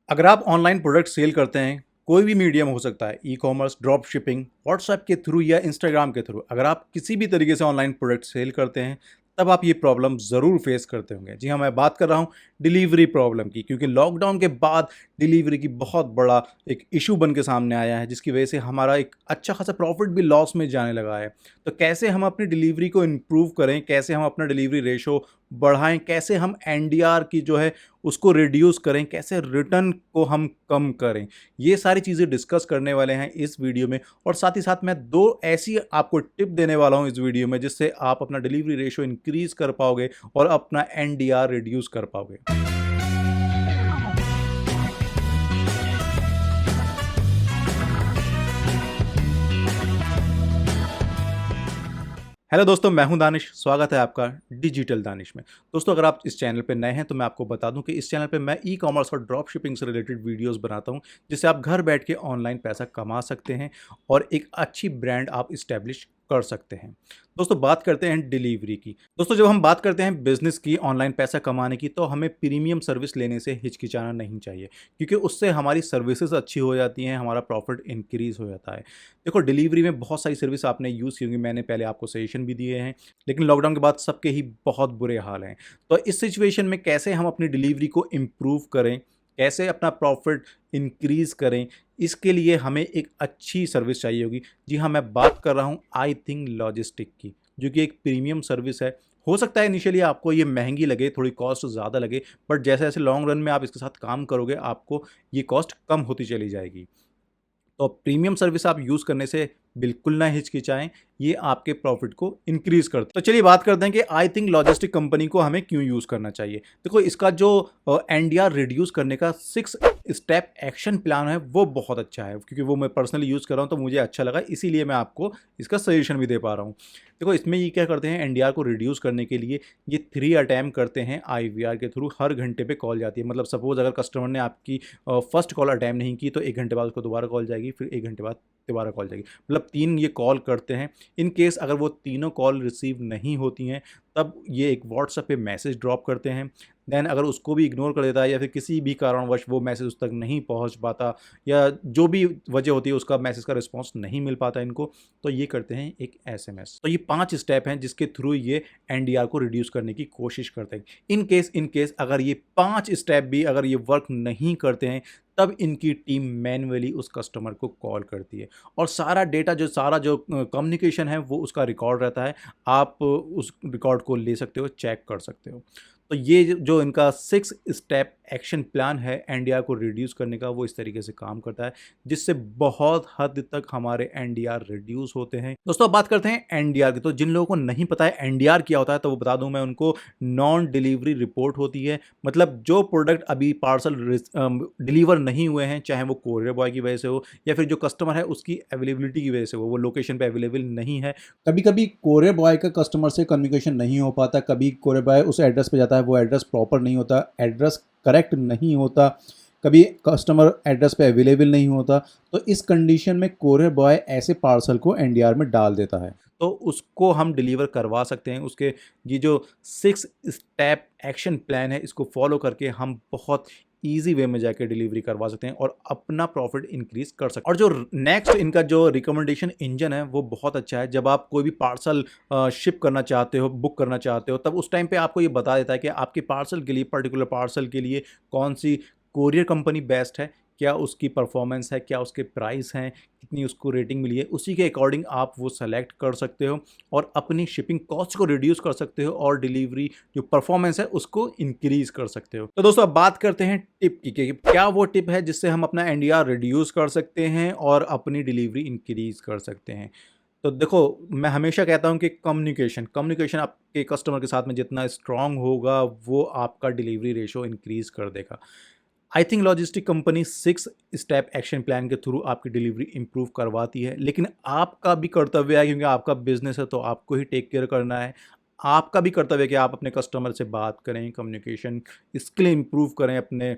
अगर आप online product cell करते हैं, कोई भी मीडियम हो सकता है, ई-कॉमर्स, ड्रॉप शिपिंग, व्हाट्सएप के थ्रू या इंस्टाग्राम के थ्रू, अगर आप किसी भी तरीके से ऑनलाइन प्रोडक्ट सेल करते हैं, तब आप ये प्रॉब्लम ज़रूर फेस करते होंगे। जी हाँ, मैं बात कर रहा हूँ डिलीवरी प्रॉब्लम की, क्योंकि लॉकडाउन के बाद डिलीवरी की बहुत बड़ा एक इशू बन के सामने आया है, जिसकी वजह से हमारा एक अच्छा खासा प्रॉफिट भी लॉस में जाने लगा है। तो कैसे हम अपनी डिलीवरी को इम्प्रूव करें, कैसे हम अपना डिलीवरी रेशो बढ़ाएँ, कैसे हम एनडीआर की जो है उसको रिड्यूस करें, कैसे रिटर्न को हम कम करें, ये सारी चीज़ें डिस्कस करने वाले हैं इस वीडियो में। और साथ ही साथ मैं 2 ऐसी आपको टिप देने वाला हूँ इस वीडियो में, जिससे आप अपना डिलीवरी रेशो इंक्रीज़ कर पाओगे और अपना एनडीआर रिड्यूस कर पाओगे। हेलो दोस्तों, मैं हूं दानिश। स्वागत है आपका डिजिटल दानिश में। दोस्तों, अगर आप इस चैनल पे नए हैं तो मैं आपको बता दूं कि इस चैनल पे मैं ई-कॉमर्स और ड्रॉप शिपिंग से रिलेटेड वीडियोस बनाता हूं, जिससे आप घर बैठ के ऑनलाइन पैसा कमा सकते हैं और एक अच्छी ब्रांड आप इस्टेब्लिश कर सकते हैं। दोस्तों, बात करते हैं डिलीवरी की। दोस्तों, जब हम बात करते हैं बिजनेस की, ऑनलाइन पैसा कमाने की, तो हमें प्रीमियम सर्विस लेने से हिचकिचाना नहीं चाहिए, क्योंकि उससे हमारी सर्विसेज अच्छी हो जाती हैं, हमारा प्रॉफिट इंक्रीज हो जाता है। देखो, डिलीवरी में बहुत सारी सर्विस आपने यूज़ की होंगी, मैंने पहले आपको सजेशन भी दिए हैं, लेकिन लॉकडाउन के बाद सबके ही बहुत बुरे हाल हैं। तो इस सिचुएशन में कैसे हम अपनी डिलीवरी को इम्प्रूव करें, कैसे अपना प्रॉफिट इंक्रीज़ करें, इसके लिए हमें एक अच्छी सर्विस चाहिए होगी। जी हाँ, मैं बात कर रहा हूँ आई थिंक लॉजिस्टिक की, जो कि एक प्रीमियम सर्विस है। हो सकता है इनिशियली आपको ये महंगी लगे, थोड़ी कॉस्ट ज़्यादा लगे, बट जैसे-जैसे लॉन्ग रन में आप इसके साथ काम करोगे, आपको ये कॉस्ट कम होती चली जाएगी। तो प्रीमियम सर्विस आप यूज़ करने से बिल्कुल ना हिचकिचाएँ, ये आपके प्रॉफिट को इंक्रीज़ करता है। तो चलिए बात करते हैं कि आई थिंक लॉजिस्टिक कंपनी को हमें क्यों यूज़ करना चाहिए। देखो, इसका जो एनडीआर रिड्यूस करने का 6 स्टेप एक्शन प्लान है, वो बहुत अच्छा है, क्योंकि वो मैं पर्सनली यूज़ कर रहा हूँ तो मुझे अच्छा लगा, इसीलिए मैं आपको इसका सजेशन भी दे पा रहा हूँ। देखो, इसमें ये क्या करते हैं, एनडीआर को रिड्यूस करने के लिए ये 3 अटेम्प्ट करते हैं आईवीआर के थ्रू। हर घंटे पे कॉल जाती है। मतलब सपोज़ अगर कस्टमर ने आपकी फर्स्ट कॉल अटेम्प्ट नहीं की, तो 1 घंटे बाद उसको दोबारा कॉल जाएगी, फिर 1 घंटे बाद दोबारा कॉल जाएगी। मतलब 3 ये कॉल करते हैं। इन केस अगर वो तीनों कॉल रिसीव नहीं होती हैं, तब ये एक व्हाट्सएप पे मैसेज ड्रॉप करते हैं। देन अगर उसको भी इग्नोर कर देता है, या फिर किसी भी कारणवश वो मैसेज उस तक नहीं पहुंच पाता, या जो भी वजह होती है उसका मैसेज का रिस्पांस नहीं मिल पाता इनको, तो ये करते हैं एक एसएमएस। तो ये 5 स्टेप हैं जिसके थ्रू ये एनडीआर को रिड्यूस करने की कोशिश करते हैं। इन केस अगर ये 5 स्टेप भी अगर ये वर्क नहीं करते हैं, तब इनकी टीम मैन्युअली उस कस्टमर को कॉल करती है, और सारा डेटा, जो सारा जो कम्युनिकेशन है, वो उसका रिकॉर्ड रहता है। आप उस रिकॉर्ड को ले सकते हो, चेक कर सकते हो। तो ये जो इनका 6 स्टेप एक्शन प्लान है एनडीआर को रिड्यूस करने का, वो इस तरीके से काम करता है, जिससे बहुत हद तक हमारे एनडीआर रिड्यूस होते हैं। दोस्तों, अब बात करते हैं एनडीआर की। तो जिन लोगों को नहीं पता है एनडीआर क्या होता है, तो वो बता दूं मैं उनको। नॉन डिलीवरी रिपोर्ट होती है। मतलब जो प्रोडक्ट अभी पार्सल डिलीवर नहीं हुए हैं, चाहे वो कोरियर बॉय की वजह से हो, या फिर जो कस्टमर है उसकी अवेलेबिलिटी की वजह से हो, वो लोकेशन पे अवेलेबल नहीं है। कभी कभी कोरियर बॉय का कस्टमर से कम्युनिकेशन नहीं हो पाता, कभी कोरियर बॉय उस एड्रेस पे जाता है, वो एड्रेस प्रॉपर नहीं होता, एड्रेस करेक्ट नहीं होता, कभी कस्टमर एड्रेस पे अवेलेबल नहीं होता। तो इस कंडीशन में कोरियर बॉय ऐसे पार्सल को एनडीआर में डाल देता है, तो उसको हम डिलीवर करवा सकते हैं। उसके ये जो 6 स्टेप एक्शन प्लान है, इसको फॉलो करके हम बहुत ईजी वे में जाके डिलीवरी करवा सकते हैं और अपना प्रॉफिट इंक्रीज कर सकते हैं। और जो नेक्स्ट इनका जो रिकमेंडेशन इंजन है, वो बहुत अच्छा है। जब आप कोई भी पार्सल शिप करना चाहते हो, बुक करना चाहते हो, तब उस टाइम पे आपको ये बता देता है कि आपके पार्सल के लिए, पर्टिकुलर पार्सल के लिए कौन सी कोरियर कंपनी बेस्ट है, क्या उसकी परफॉर्मेंस है, क्या उसके प्राइस हैं, कितनी उसको रेटिंग मिली है। उसी के अकॉर्डिंग आप वो सेलेक्ट कर सकते हो और अपनी शिपिंग कॉस्ट को रिड्यूस कर सकते हो, और डिलीवरी जो परफॉर्मेंस है उसको इंक्रीज कर सकते हो। तो दोस्तों, अब बात करते हैं टिप की कि क्या वो टिप है जिससे हम अपना एनडीआर रिड्यूस कर सकते हैं और अपनी डिलीवरी इंक्रीज कर सकते हैं। तो देखो, मैं हमेशा कहता हूं कि कम्युनिकेशन आपके कस्टमर के साथ में जितना स्ट्रांग होगा, वो आपका डिलीवरी रेशो इंक्रीज कर देगा। I think logistic company 6 step action plan के थ्रू आपकी डिलीवरी इंप्रूव करवाती है, लेकिन आपका भी कर्तव्य है, क्योंकि आपका बिजनेस है, तो आपको ही टेक केयर करना है। आपका भी कर्तव्य है कि आप अपने कस्टमर से बात करें, कम्युनिकेशन स्किल इम्प्रूव करें, अपने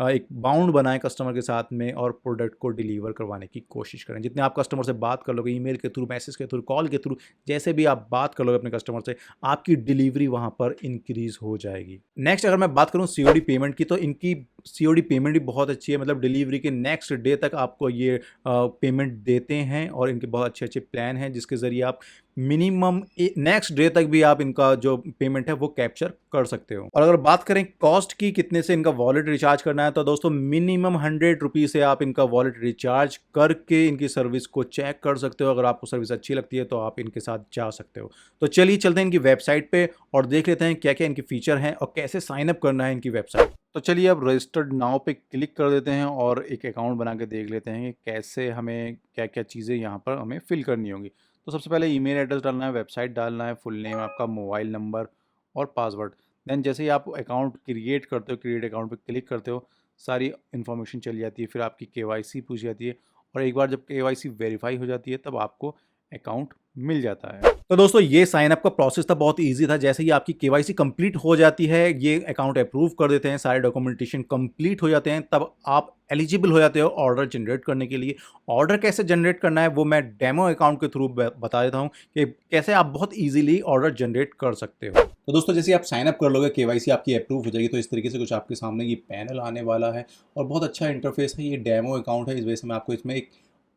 एक बाउंड बनाएँ कस्टमर के साथ में और प्रोडक्ट को डिलीवर करवाने की कोशिश करें। जितने आप कस्टमर से बात कर लोगे ईमेल के थ्रू, मैसेज के थ्रू, कॉल के थ्रू, जैसे भी आप बात कर लोगे अपने कस्टमर से, आपकी डिलीवरी वहाँ पर इंक्रीज़ हो जाएगी। नेक्स्ट अगर मैं बात करूँ सीओडी पेमेंट की, तो इनकी सीओडी पेमेंट भी बहुत अच्छी है, मतलब डिलीवरी के नेक्स्ट डे तक आपको ये पेमेंट देते हैं और इनके बहुत अच्छे-अच्छे प्लान हैं जिसके ज़रिए आप मिनिमम नेक्स्ट डे तक भी आप इनका जो पेमेंट है वो कैप्चर कर सकते हो। और अगर बात करें कॉस्ट की, कितने से इनका वॉलेट रिचार्ज करना है, तो दोस्तों मिनिमम 100 रुपीज़ से आप इनका वॉलेट रिचार्ज करके इनकी सर्विस को चेक कर सकते हो। अगर आपको सर्विस अच्छी लगती है तो आप इनके साथ जा सकते हो। तो चलिए चलते हैं इनकी वेबसाइट पे और देख लेते हैं क्या क्या इनके फीचर हैं और कैसे साइन अप करना है इनकी वेबसाइट। तो चलिए अब रजिस्टर्ड नाउ पे क्लिक कर देते हैं और एक अकाउंट बना के देख लेते हैं कि कैसे हमें क्या क्या चीज़ें यहाँ पर हमें फिल करनी होंगी। तो सबसे पहले ईमेल एड्रेस डालना है, वेबसाइट डालना है, फुल नेम आपका, मोबाइल नंबर और पासवर्ड। देन जैसे ही आप अकाउंट क्रिएट करते हो, क्रिएट अकाउंट पे क्लिक करते हो, सारी इन्फॉर्मेशन चली जाती है। फिर आपकी केवाईसी पूछ जाती है और एक बार जब केवाईसी वेरीफाई हो जाती है तब आपको अकाउंट मिल जाता है। तो दोस्तों ये साइन अप का प्रोसेस था, बहुत ईजी था। जैसे ही आपकी केवाईसी कंप्लीट हो जाती है, ये अकाउंट अप्रूव कर देते हैं, सारे डॉक्यूमेंटेशन कंप्लीट हो जाते हैं, तब आप एलिजिबल हो जाते हो ऑर्डर जनरेट करने के लिए। ऑर्डर कैसे जनरेट करना है वो मैं डेमो अकाउंट के थ्रू बता देता हूँ कि कैसे आप बहुत ईजिली ऑर्डर जनरेट कर सकते हो। तो दोस्तों जैसे आप साइन अप कर लोगे, केवाईसी आपकी अप्रूव हो जाएगी, तो इस तरीके से कुछ आपके सामने ये पैनल आने वाला है और बहुत अच्छा इंटरफेस है। ये डेमो अकाउंट है, इस वजह से मैं आपको इसमें एक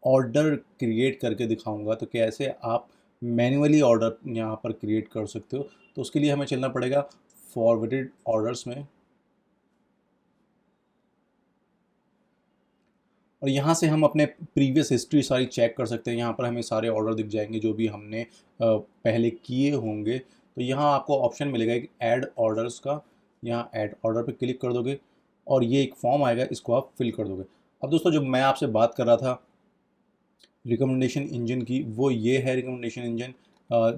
ऑर्डर क्रिएट करके दिखाऊंगा, तो कैसे आप मैन्युअली ऑर्डर यहाँ पर क्रिएट कर सकते हो। तो उसके लिए हमें चलना पड़ेगा फॉरवर्डेड ऑर्डर्स में और यहाँ से हम अपने प्रीवियस हिस्ट्री सारी चेक कर सकते हैं। यहाँ पर हमें सारे ऑर्डर दिख जाएंगे जो भी हमने पहले किए होंगे। तो यहाँ आपको ऑप्शन मिलेगा एक ऐड ऑर्डर्स का, यहाँ ऐड ऑर्डर पे क्लिक कर दोगे और ये एक फॉर्म आएगा, इसको आप फिल कर दोगे। अब दोस्तों जब मैं आपसे बात कर रहा था रिकमेंडेशन इंजन की, वो ये है रिकमेंडेशन इंजन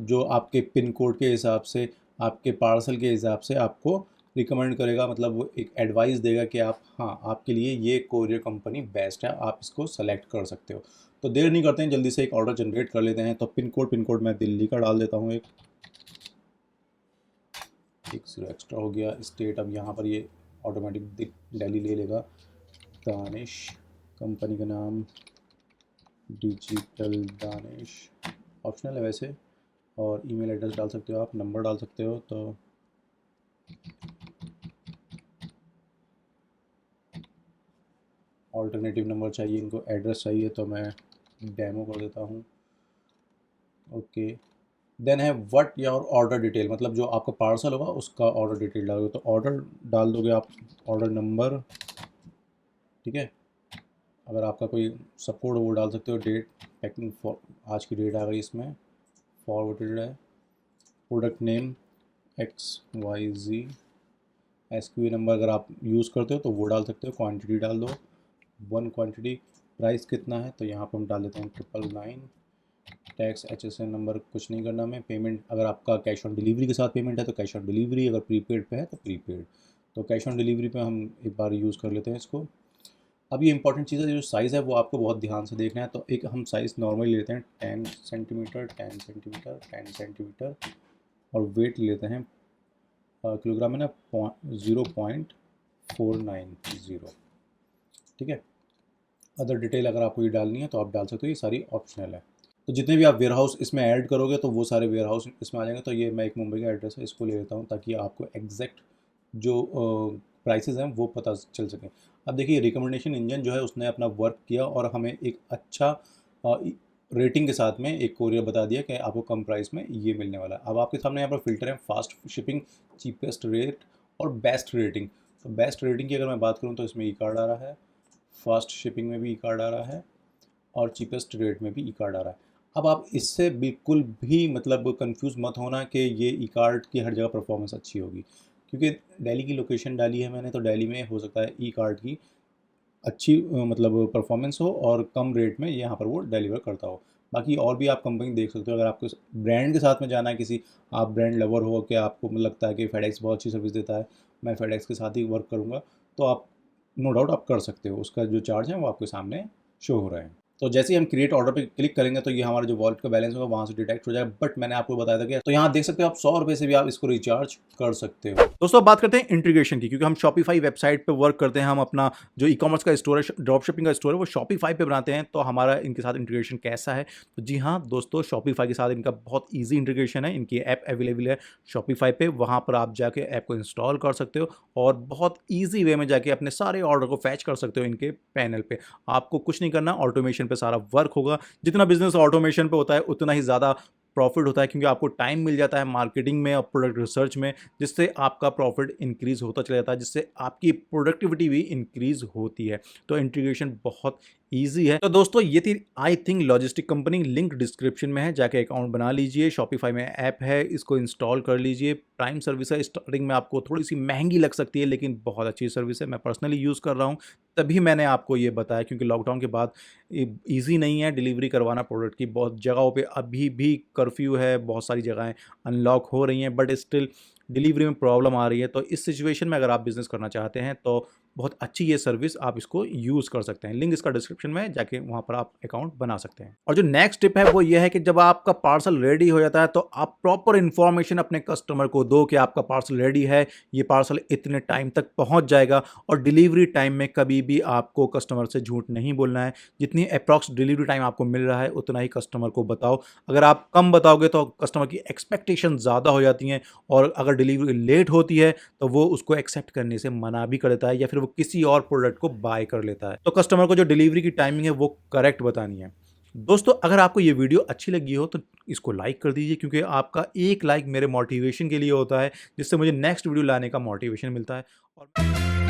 जो आपके पिन कोड के हिसाब से, आपके पार्सल के हिसाब से आपको रिकमेंड करेगा, मतलब वो एक एडवाइस देगा कि आप, हाँ आपके लिए ये कोरियर कंपनी बेस्ट है, आप इसको सेलेक्ट कर सकते हो। तो देर नहीं करते हैं, जल्दी से एक ऑर्डर जनरेट कर लेते हैं। तो पिन कोड मैं दिल्ली का डाल देता हूँ, एक 0 एक्स्ट्रा हो गया। स्टेट अब यहाँ पर ये ऑटोमेटिक दिल्ली ले लेगा। दानिश कंपनी का नाम डिजिटल दानिश, ऑप्शनल है वैसे, और ईमेल एड्रेस डाल सकते हो आप, नंबर डाल सकते हो। तो ऑल्टरनेटिव नंबर चाहिए इनको, एड्रेस चाहिए, तो मैं डेमो कर देता हूँ। ओके, देन है व्हाट योर ऑर्डर डिटेल, मतलब जो आपका पार्सल होगा उसका ऑर्डर डिटेल डालोगे। तो ऑर्डर डाल दोगे आप, ऑर्डर नंबर, ठीक है। अगर आपका कोई सब कोड वो डाल सकते हो। डेट पैकिंग फॉर, आज की डेट आ गई इसमें, फॉरवर्डेड है। Product name XYZ, SKU number अगर आप यूज़ करते हो तो वो डाल सकते हो। क्वांटिटी डाल दो, 1 क्वांटिटी। प्राइस कितना है तो यहाँ पर हम डाल देते हैं 999। टैक्स HSN नंबर कुछ नहीं करना हमें। पेमेंट अगर आपका कैश ऑन डिलीवरी के साथ पेमेंट है तो कैश ऑन डिलीवरी, अगर प्रीपेड पे है तो प्रीपेड। तो कैश ऑन डिलीवरी पे हम एक बार यूज़ कर लेते हैं इसको। अब ये इंपॉर्टेंट चीज़ है, जो साइज़ है वो आपको बहुत ध्यान से देखना है। तो एक हम साइज़ नॉर्मली लेते हैं 10 सेंटीमीटर, 10 सेंटीमीटर, 10 सेंटीमीटर, और वेट लेते हैं किलोग्राम में ना 0.490, ठीक है। अदर डिटेल अगर आपको ये डालनी है तो आप डाल सकते हो, ये सारी ऑप्शनल है। तो जितने भी आप वेयर हाउस इसमें ऐड करोगे तो वो सारे वेयर हाउस इसमें आ जाएंगे। तो ये मैं एक मुंबई का एड्रेस है, इसको ले लेता हूँ ताकि आपको एग्जैक्ट जो प्राइसेस हैं वो पता चल सके। अब देखिए रिकमेंडेशन इंजन जो है उसने अपना वर्क किया और हमें एक अच्छा रेटिंग के साथ में एक कोरियर बता दिया कि आपको कम प्राइस में ये मिलने वाला है। अब आपके सामने यहाँ पर फिल्टर है, फास्ट शिपिंग, चीपेस्ट रेट और बेस्ट रेटिंग। तो बेस्ट रेटिंग की अगर मैं बात करूँ तो इसमें ई कार्ड आ रहा है, फास्ट शिपिंग में भी ई कार्ड आ रहा है और चीपेस्ट रेट में भी ई कार्ड आ रहा है। अब आप इससे बिल्कुल भी मतलब कंफ्यूज मत होना कि ये ई कार्ड की हर जगह परफॉर्मेंस अच्छी होगी, क्योंकि दिल्ली की लोकेशन डाली है मैंने, तो दिल्ली में हो सकता है ई कार्ड की अच्छी मतलब परफॉर्मेंस हो और कम रेट में यहाँ पर वो डिलीवर करता हो। बाकी और भी आप कंपनी देख सकते हो। अगर आपको ब्रांड के साथ में जाना है, किसी आप ब्रांड लवर हो कि आपको लगता है कि फेडेक्स बहुत अच्छी सर्विस देता है, मैं फेडेक्स के साथ ही वर्क करूँगा, तो आप नो डाउट आप कर सकते हो। उसका जो चार्ज है वो आपके सामने शो हो रहा है। तो जैसे ही हम क्रिएट ऑर्डर पे क्लिक करेंगे तो ये हमारा जो वॉलेट का बैलेंस होगा वहाँ से डिटेक्ट हो जाएगा। बट मैंने आपको बताया था कि तो यहाँ देख सकते हो आप 100 रुपये से भी आप इसको रिचार्ज कर सकते हो। दोस्तों अब बात करते हैं इंटीग्रेशन की, क्योंकि हम शॉपिफाई वेबसाइट पे वर्क करते हैं, हम अपना जो ई कॉमर्स का स्टोर है, ड्रॉप शिपिंग का स्टोर है, वो शॉपिफाई पे बनाते हैं। तो हमारा इनके साथ इंटीग्रेशन कैसा है? तो जी हाँ दोस्तों, शॉपिफाई के साथ इनका बहुत ईजी इंटीग्रेशन है। इनकी ऐप अवेलेबल है शॉपिफाई पे, वहाँ पर आप जाके ऐप को इंस्टॉल कर सकते हो और बहुत ईजी वे में जाके अपने सारे ऑर्डर को फैच कर सकते हो इनके पैनल पे। आपको कुछ नहीं करना, ऑटोमेशन पे सारा वर्क होगा। जितना बिजनेस ऑटोमेशन पे होता है उतना ही ज़्यादा प्रॉफिट होता है, क्योंकि आपको टाइम मिल जाता है मार्केटिंग में और प्रोडक्ट रिसर्च में, जिससे आपका प्रॉफिट इंक्रीज होता चला जाता है, जिससे आपकी प्रोडक्टिविटी भी इंक्रीज होती है। तो इंटीग्रेशन बहुत ईजी है। तो दोस्तों ये थी I think logistic company, link description में है, जाके अकाउंट बना लीजिए। शॉपिफाई में ऐप है, इसको इंस्टॉल कर लीजिए। प्राइम सर्विस है, स्टार्टिंग में आपको थोड़ी सी महंगी लग सकती है लेकिन बहुत अच्छी सर्विस है। मैं पर्सनली यूज़ कर रहा हूँ, तभी मैंने आपको ये बताया, क्योंकि लॉकडाउन के बाद ईजी नहीं है डिलीवरी करवाना प्रोडक्ट की। बहुत जगहों पे अभी भी कर्फ्यू है, बहुत सारी जगहें अनलॉक हो रही हैं, बट स्टिल डिलीवरी में प्रॉब्लम आ रही है। तो इस सिचुएशन में अगर आप बिज़नेस करना चाहते हैं तो बहुत अच्छी ये सर्विस, आप इसको यूज़ कर सकते हैं। लिंक इसका डिस्क्रिप्शन में है, जाके वहाँ पर आप अकाउंट बना सकते हैं। और जो नेक्स्ट टिप है वो ये है कि जब आपका पार्सल रेडी हो जाता है तो आप प्रॉपर इन्फॉर्मेशन अपने कस्टमर को दो कि आपका पार्सल रेडी है, ये पार्सल इतने टाइम तक पहुँच जाएगा। और डिलीवरी टाइम में कभी भी आपको कस्टमर से झूठ नहीं बोलना है। जितनी अप्रॉक्स डिलीवरी टाइम आपको मिल रहा है उतना ही कस्टमर को बताओ। अगर आप कम बताओगे तो कस्टमर की एक्सपेक्टेशन ज़्यादा हो जाती हैं, और अगर डिलीवरी लेट होती है तो वो उसको एक्सेप्ट करने से मना भी कर देता है, या फिर वो किसी और प्रोडक्ट को बाय कर लेता है। तो कस्टमर को जो डिलीवरी की टाइमिंग है वो करेक्ट बतानी है। दोस्तों अगर आपको ये वीडियो अच्छी लगी हो तो इसको लाइक कर दीजिए, क्योंकि आपका एक लाइक मेरे मोटिवेशन के लिए होता है, जिससे मुझे नेक्स्ट वीडियो लाने का मोटिवेशन मिलता है। और